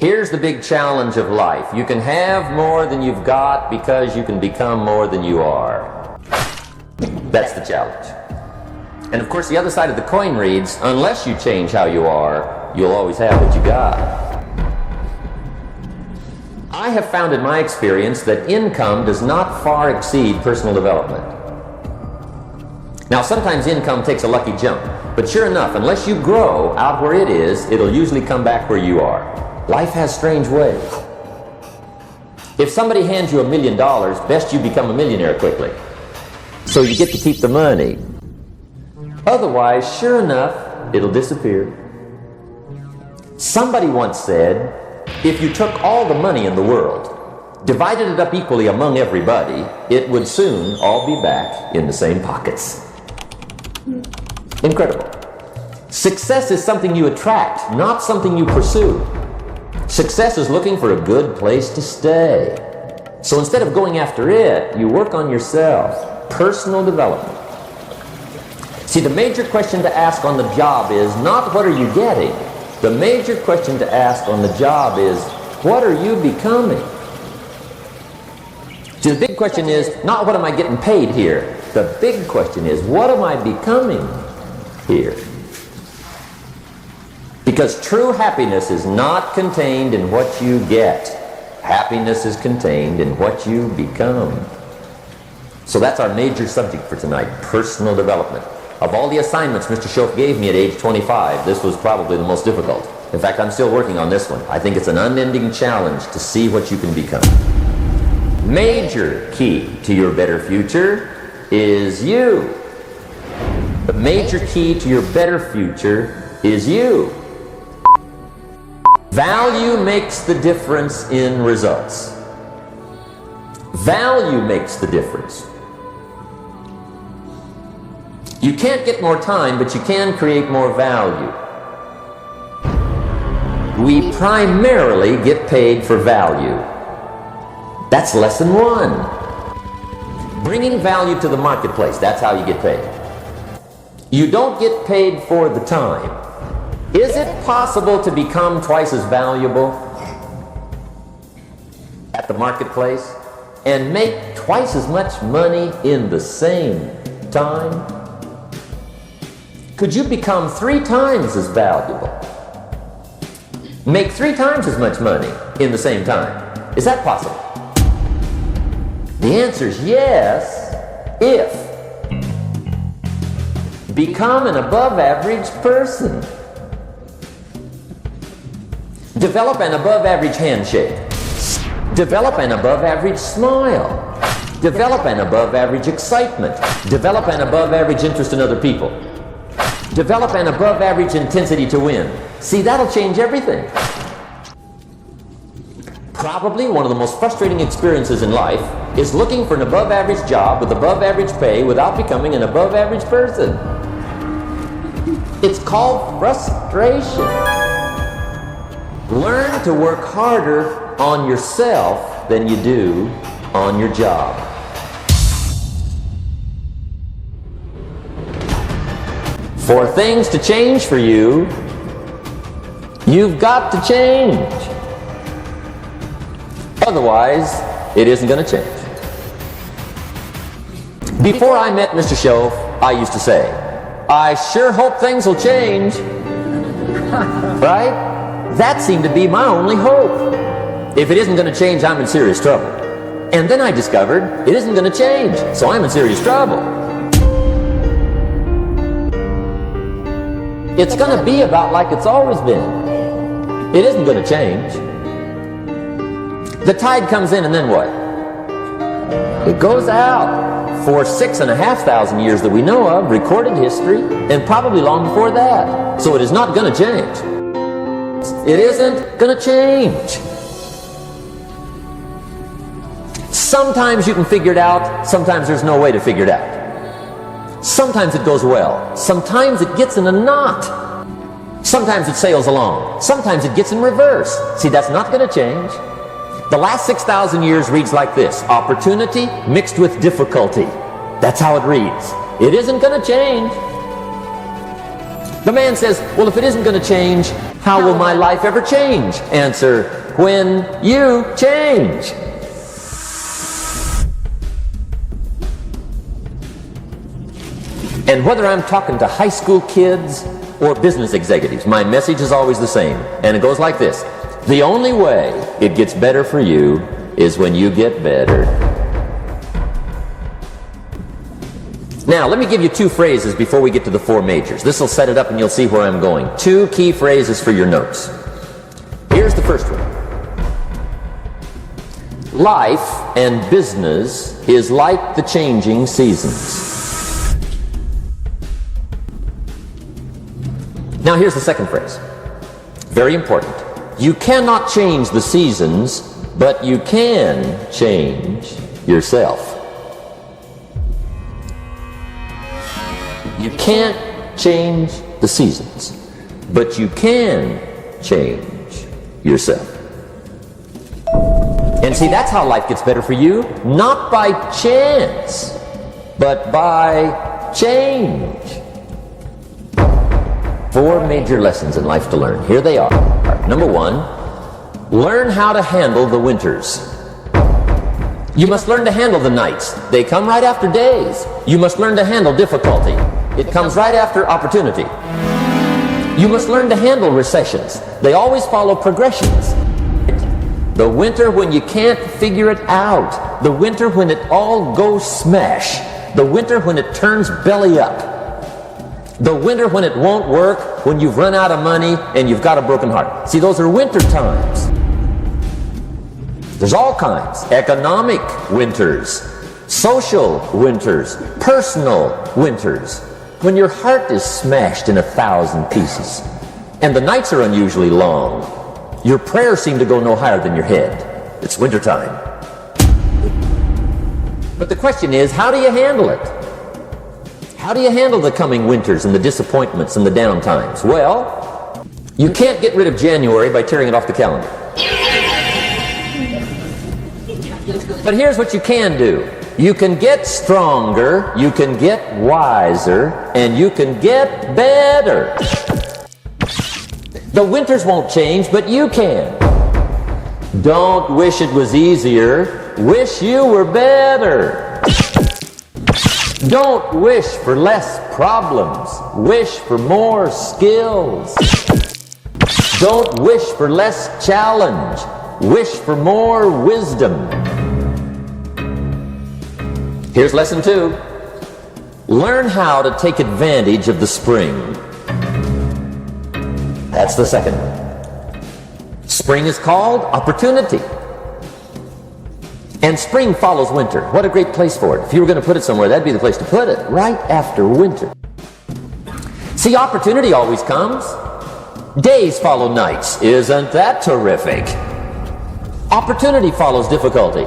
Here's the big challenge of life. You can have more than you've got because you can become more than you are. That's the challenge. And of course, the other side of the coin reads, unless you change how you are, you'll always have what you got. I have found in my experience that income does not far exceed personal development. Now, sometimes income takes a lucky jump, but sure enough, unless you grow out where it is, it'll usually come back where you are. Life has strange ways. If somebody hands you $1 million, best you become a millionaire quickly, so you get to keep the money. Otherwise, sure enough, it'll disappear. Somebody once said, if you took all the money in the world, divided it up equally among everybody, it would soon all be back in the same pockets. Incredible. Success is something you attract, not something you pursue. Success is looking for a good place to stay. So instead of going after it, you work on yourself. Personal development. See, the major question to ask on the job is not what are you getting? The major question to ask on the job is what are you becoming? See, the big question is not what am I getting paid here? The big question is what am I becoming here? Because true happiness is not contained in what you get. Happiness is contained in what you become. So that's our major subject for tonight, personal development. Of all the assignments Mr. Shoaff gave me at age 25, this was probably the most difficult. In fact, I'm still working on this one. I think it's an unending challenge to see what you can become. Major key to your better future is you. The major key to your better future is you. Value makes the difference in results. Value makes the difference. You can't get more time, but you can create more value. We primarily get paid for value. That's lesson one. Bringing value to the marketplace, that's how you get paid. You don't get paid for the time. Is it possible to become twice as valuable at the marketplace and make twice as much money in the same time? Could you become 3 times as valuable? Make 3 times as much money in the same time? Is that possible? The answer is yes, if. Become an above-average person. Develop an above-average handshake. Develop an above-average smile. Develop an above-average excitement. Develop an above-average interest in other people. Develop an above-average intensity to win. See, that'll change everything. Probably one of the most frustrating experiences in life is looking for an above-average job with above-average pay without becoming an above-average person. It's called frustration. Learn to work harder on yourself than you do on your job. For things to change for you, you've got to change. Otherwise, it isn't going to change. Before I met Mr. Shoaff, I used to say, I sure hope things will change. Right? That seemed to be my only hope. If it isn't going to change, I'm in serious trouble. And then I discovered it isn't going to change, so I'm in serious trouble. It's going to be about like it's always been. It isn't going to change. The tide comes in and then what? It goes out. For 6,500 years that we know of, recorded history, and probably long before that. So it is not going to change. It isn't going to change. Sometimes you can figure it out, sometimes there's no way to figure it out. Sometimes it goes well, sometimes it gets in a knot. Sometimes it sails along, sometimes it gets in reverse. See, that's not going to change. The last 6,000 years reads like this: opportunity mixed with difficulty. That's how it reads. It isn't going to change. The man says, well, if it isn't going to change, how will my life ever change? Answer, when you change. And whether I'm talking to high school kids or business executives, my message is always the same. And it goes like this. The only way it gets better for you is when you get better. Now, let me give you two phrases before we get to the four majors. This will set it up and you'll see where I'm going. Two key phrases for your notes. Here's the first one. Life and business is like the changing seasons. Now, here's the second phrase. Very important. You cannot change the seasons, but you can change yourself. You can't change the seasons, but you can change yourself. And see, that's how life gets better for you, not by chance, but by change. Four major lessons in life to learn. Here they are. Number one, learn how to handle the winters. You must learn to handle the nights. They come right after days. You must learn to handle difficulty. It comes right after opportunity. You must learn to handle recessions. They always follow progressions. The winter when you can't figure it out. The winter when it all goes smash. The winter when it turns belly up. The winter when it won't work, when you've run out of money and you've got a broken heart. See, those are winter times. There's all kinds. Economic winters, social winters, personal winters. When your heart is smashed in 1,000 pieces and the nights are unusually long, your prayers seem to go no higher than your head. It's wintertime. But the question is, how do you handle it? How do you handle the coming winters and the disappointments and the down times? Well, you can't get rid of January by tearing it off the calendar. But here's what you can do. You can get stronger, you can get wiser, and you can get better. The winters won't change, but you can. Don't wish it was easier, wish you were better. Don't wish for less problems, wish for more skills. Don't wish for less challenge, wish for more wisdom. Here's lesson 2. Learn how to take advantage of the spring. That's the second one. Spring is called opportunity. And spring follows winter. What a great place for it. If you were going to put it somewhere, that'd be the place to put it, right after winter. See, opportunity always comes. Days follow nights. Isn't that terrific? Opportunity follows difficulty.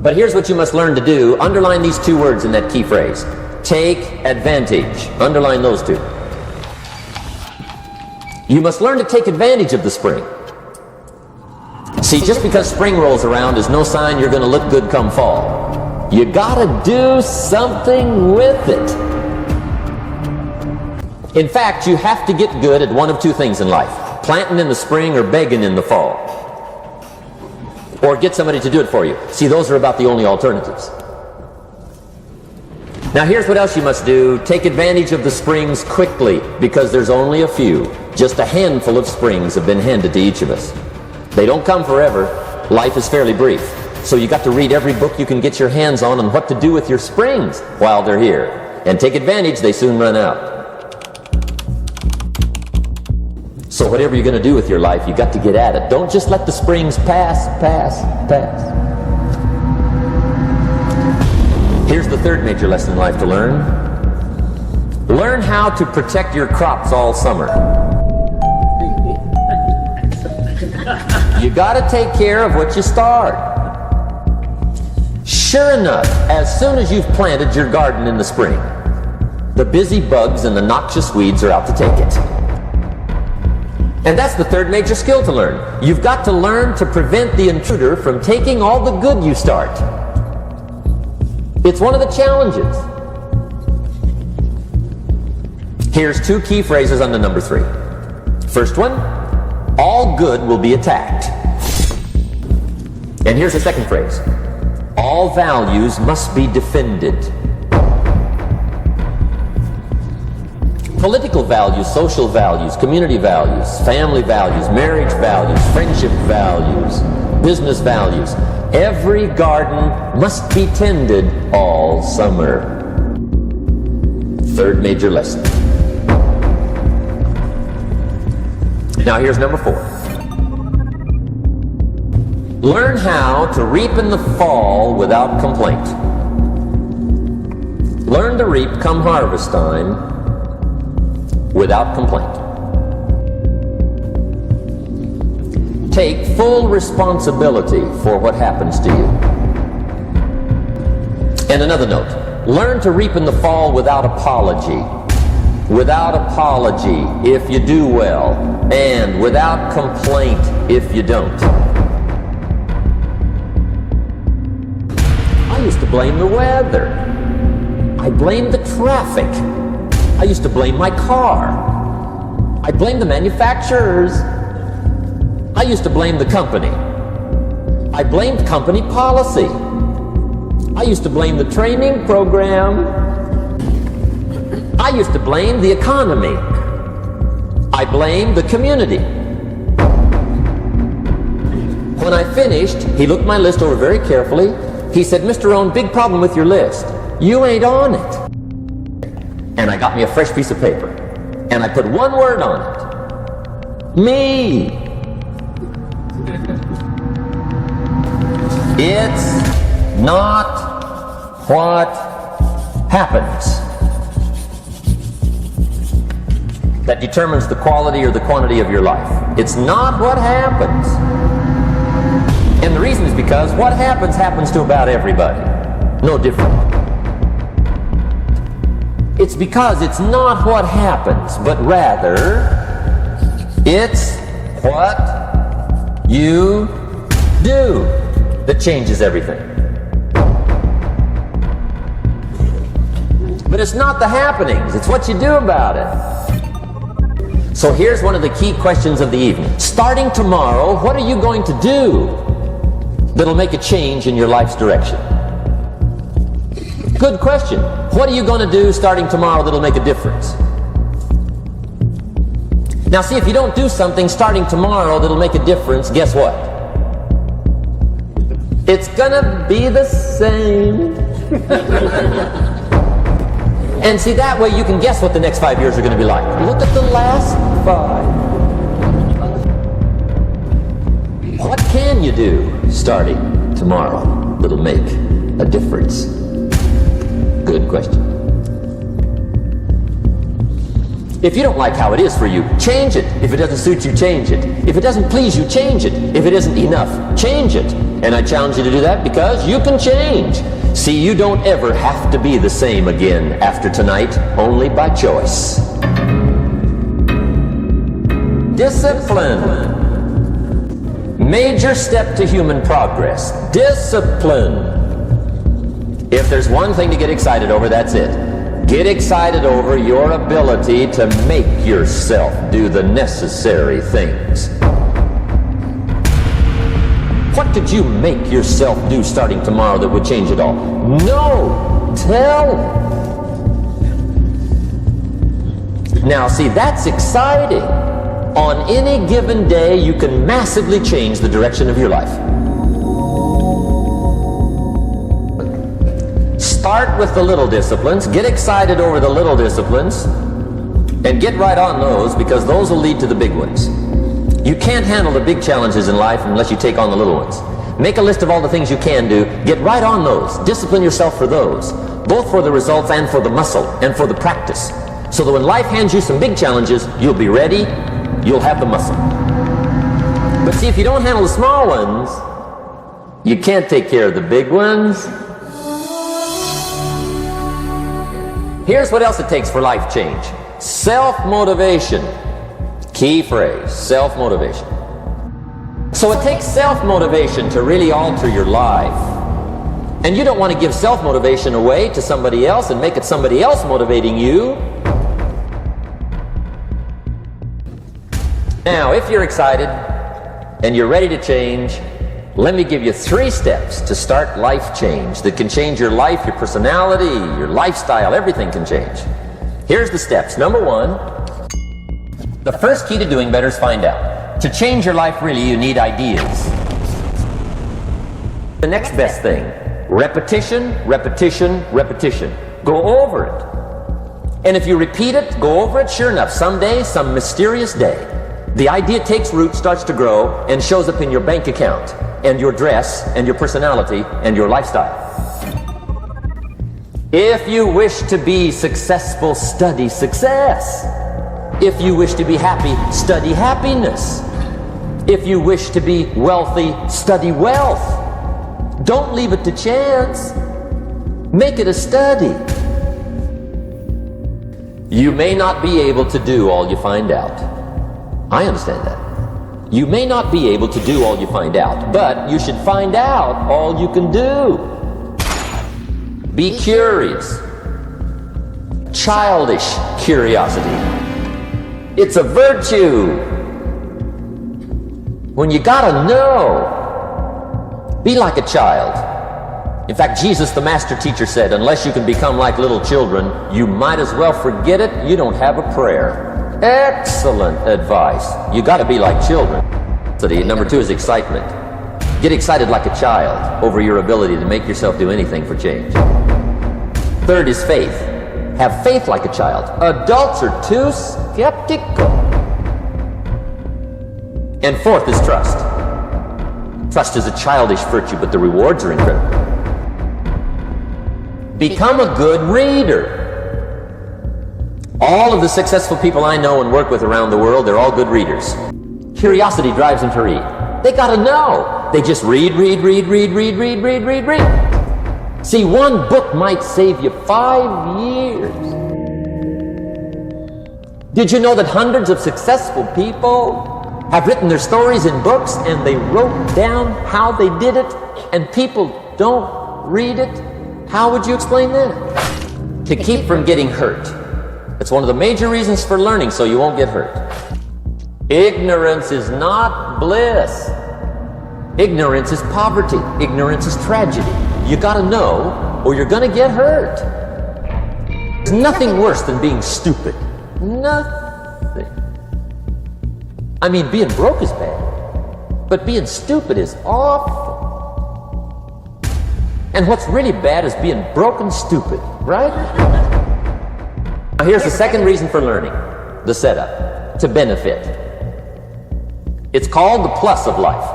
But here's what you must learn to do. Underline these two words in that key phrase. Take advantage. Underline those two. You must learn to take advantage of the spring. See, just because spring rolls around is no sign you're going to look good come fall. You gotta do something with it. In fact, you have to get good at one of two things in life. Planting in the spring or begging in the fall. Or get somebody to do it for you. See, those are about the only alternatives. Now here's what else you must do. Take advantage of the springs quickly, because there's only a few. Just a handful of springs have been handed to each of us. They don't come forever. Life is fairly brief. So you got to read every book you can get your hands on what to do with your springs while they're here. And take advantage, they soon run out. So whatever you're going to do with your life, you got to get at it. Don't just let the springs pass. Here's the third major lesson in life to learn. Learn how to protect your crops all summer. You got to take care of what you start. Sure enough, as soon as you've planted your garden in the spring, the busy bugs and the noxious weeds are out to take it. And that's the third major skill to learn. You've got to learn to prevent the intruder from taking all the good you start. It's one of the challenges. Here's two key phrases under number 3. First one, all good will be attacked. And here's the second phrase, all values must be defended. Political values, social values, community values, family values, marriage values, friendship values, business values. Every garden must be tended all summer. Third major lesson. Now here's number 4. Learn how to reap in the fall without complaint. Learn to reap come harvest time without complaint. Take full responsibility for what happens to you. And another note, learn to reap in the fall without apology. Without apology if you do well, and without complaint if you don't. I used to blame the weather. I blamed the traffic. I used to blame my car. I blamed the manufacturers. I used to blame the company. I blamed company policy. I used to blame the training program. I used to blame the economy. I blamed the community. When I finished, he looked my list over very carefully. He said, Mr. Rohn, big problem with your list. You ain't on it. And I got me a fresh piece of paper. And I put one word on it. Me. It's not what happens that determines the quality or the quantity of your life. It's not what happens. And the reason is because what happens to about everybody. No different. It's because it's not what happens, but rather it's what you do that changes everything. But it's not the happenings, it's what you do about it. So here's one of the key questions of the evening. Starting tomorrow, what are you going to do that'll make a change in your life's direction? Good question. What are you going to do starting tomorrow that'll make a difference? Now see, if you don't do something starting tomorrow that'll make a difference, guess what? It's gonna be the same. And see, that way you can guess what the next 5 years are going to be like. Look at the last 5. What can you do starting tomorrow that'll make a difference? Good question. If you don't like how it is for you, change it. If it doesn't suit you, change it. If it doesn't please you, change it. If it isn't enough, change it. And I challenge you to do that because you can change. See, you don't ever have to be the same again after tonight, only by choice. Discipline. Major step to human progress. Discipline. If there's one thing to get excited over, that's it. Get excited over your ability to make yourself do the necessary things. What could you make yourself do starting tomorrow that would change it all? No! Tell! Now see, that's exciting. On any given day, you can massively change the direction of your life. Start with the little disciplines, get excited over the little disciplines, and get right on those because those will lead to the big ones. You can't handle the big challenges in life unless you take on the little ones. Make a list of all the things you can do, get right on those, discipline yourself for those, both for the results and for the muscle and for the practice. So that when life hands you some big challenges, you'll be ready, you'll have the muscle. But see, if you don't handle the small ones, you can't take care of the big ones. Here's what else it takes for life change. Self-motivation. Key phrase, self-motivation. So it takes self-motivation to really alter your life. And you don't want to give self-motivation away to somebody else and make it somebody else motivating you. Now, if you're excited and you're ready to change, let me give you 3 steps to start life change that can change your life, your personality, your lifestyle, everything can change. Here's the steps. Number 1, the first key to doing better is find out. To change your life, really, you need ideas. The next best thing, repetition, repetition, repetition. Go over it. And if you repeat it, go over it, sure enough, someday, some mysterious day, the idea takes root, starts to grow, and shows up in your bank account, and your dress, and your personality, and your lifestyle. If you wish to be successful, study success. If you wish to be happy, study happiness. If you wish to be wealthy, study wealth. Don't leave it to chance. Make it a study. You may not be able to do all you find out. I understand that. You may not be able to do all you find out, but you should find out all you can do. Be curious. Childish curiosity. It's a virtue. When you gotta know, be like a child. In fact, Jesus, the master teacher, said, unless you can become like little children, you might as well forget it. You don't have a prayer. Excellent advice. You got to be like children. So number 2 is excitement. Get excited like a child over your ability to make yourself do anything for change. 3rd is faith. Have faith like a child. Adults are too skeptical. And 4th is trust. Trust is a childish virtue, but the rewards are incredible. Become a good reader. All of the successful people I know and work with around the world, they're all good readers. Curiosity drives them to read. They gotta know. They just read. See, one book might save you 5 years. Did you know that hundreds of successful people have written their stories in books and they wrote down how they did it, and people don't read it? How would you explain that? To keep from getting hurt. It's one of the major reasons for learning, so you won't get hurt. Ignorance is not bliss. Ignorance is poverty. Ignorance is tragedy. You gotta know, or you're gonna get hurt. There's nothing worse than being stupid. Nothing. I mean, being broke is bad, but being stupid is awful. And what's really bad is being broke and stupid, right? Now here's the second reason for learning, the setup, to benefit. It's called the plus of life.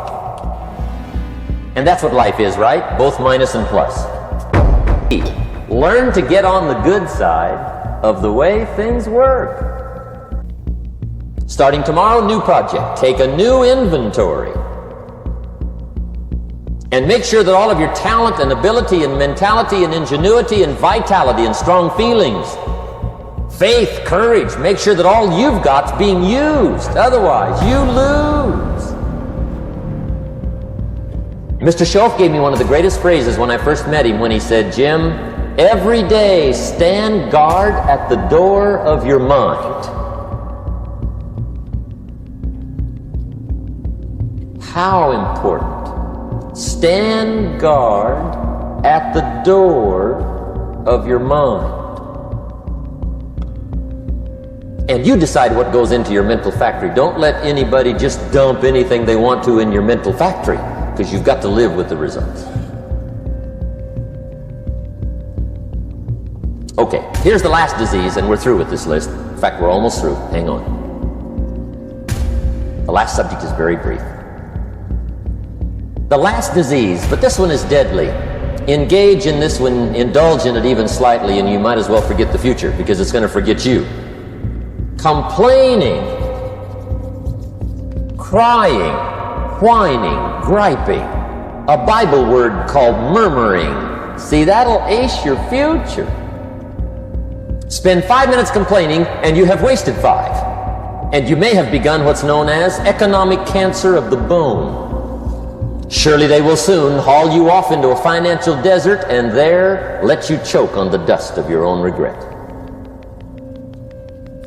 And that's what life is, right? Both minus and plus. Learn to get on the good side of the way things work. Starting tomorrow, new project. Take a new inventory. And make sure that all of your talent and ability and mentality and ingenuity and vitality and strong feelings, faith, courage, make sure that all you've got's being used. Otherwise, you lose. Mr. Schoaf gave me one of the greatest phrases when I first met him when he said, Jim, every day stand guard at the door of your mind. How important. Stand guard at the door of your mind. And you decide what goes into your mental factory. Don't let anybody just dump anything they want to in your mental factory, because you've got to live with the results. Okay, here's the last disease, and we're through with this list. In fact, we're almost through. Hang on. The last subject is very brief. The last disease, but this one is deadly. Engage in this one, indulge in it even slightly, and you might as well forget the future, because it's going to forget you. Complaining, crying, whining, griping, a Bible word called murmuring. See, that'll ace your future. Spend 5 minutes complaining and you have wasted 5. And you may have begun what's known as economic cancer of the bone. Surely they will soon haul you off into a financial desert and there let you choke on the dust of your own regret.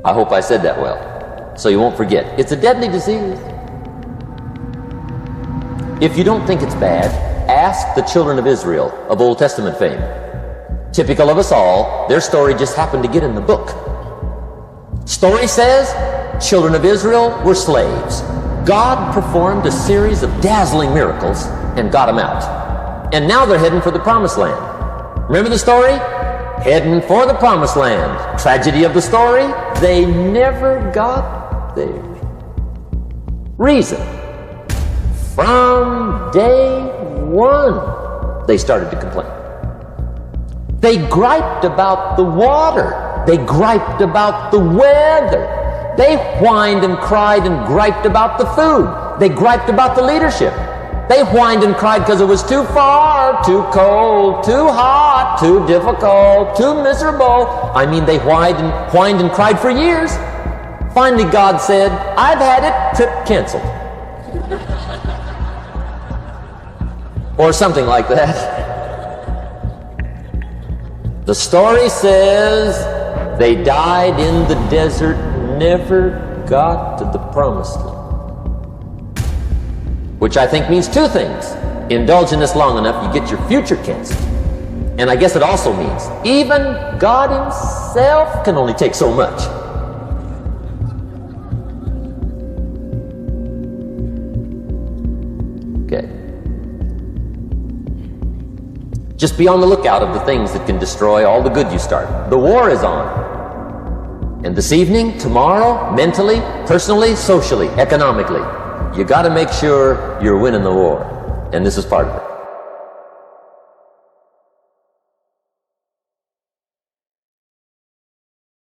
I hope I said that well. so you won't forget. It's a deadly disease. If you don't think it's bad, ask the children of Israel of Old Testament fame. Typical of us all, their story just happened to get in the book. Story says, children of Israel were slaves. God performed a series of dazzling miracles and got them out. And now they're heading for the promised land. Remember the story? Heading for the promised land. Tragedy of the story, they never got there. Reason: from day one, they started to complain. They griped about the water. They griped about the weather. They whined and cried and griped about the food. They griped about the leadership. They whined and cried because it was too far, too cold, too hot, too difficult, too miserable. I mean, they whined and cried for years. Finally, God said, "I've had it, trip canceled." Or something like that. The story says they died in the desert, never got to the promised land. Which I think means two things. Indulge in this long enough, you get your future canceled. And I guess it also means even God himself can only take so much. Okay. Just be on the lookout of the things that can destroy all the good you start. The war is on. And this evening, tomorrow, mentally, personally, socially, economically, you got to make sure you're winning the war. And this is part of it.